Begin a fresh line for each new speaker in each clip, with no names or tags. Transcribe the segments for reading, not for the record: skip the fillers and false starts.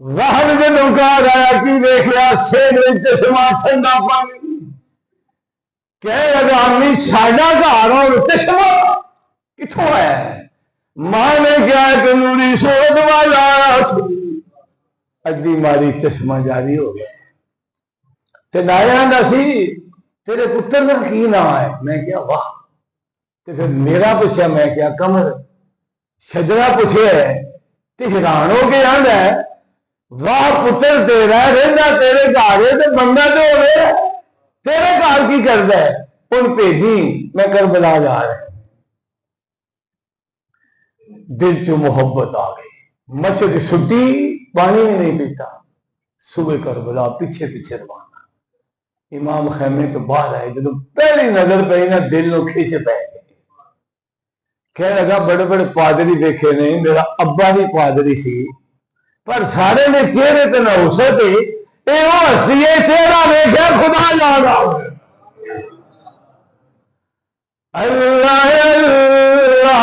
वाहन जदों घर आया कि वेख्या सेठ में चश्मा ठंडा पानी कह लगा अम्मी साडा घर और चश्मा किथों आया। मां ने क्या तंदूरी सोच वाला अड्डी मारी चश्मा जारी हो गया। ते नाया सी तेरे पुत्र का की नाम है। मैं क्या वाह। तो फिर मेरा पूछा मैं क्या कमर शजरा पूछे तो हैरान हो के आंदा है वाह पुत्र तेरा रहा तेरे घर है तो बंदा तो हो तेरे घर की करता है उन भेजी मैं करबला जा रहा। दिल चो मोहब्बत आ गई। मस्जिद छुट्टी पानी भी नहीं पीता। सुबह करबला पीछे पीछे रवाना। इमाम खैमे तो बाहर आए जो पहली नजर पई ना दिल को खिंच पै गई। कह लगा बड़े बड़े पादरी देखे नहीं मेरा अब्बा भी पादरी सी पर सारे ने चेहरे तो नहुसत हस्ती है चेहरा देखा खुदा याद आ अल्लाह अल्लाह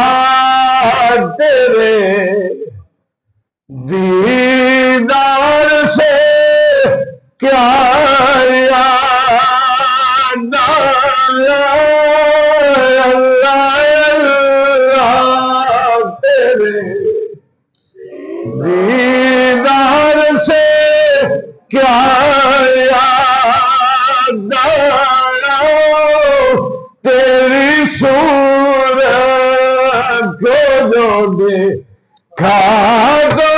तेरे दीदार से क्या याद दीदार से क्या याद तेरी सूरत को जो देखा तो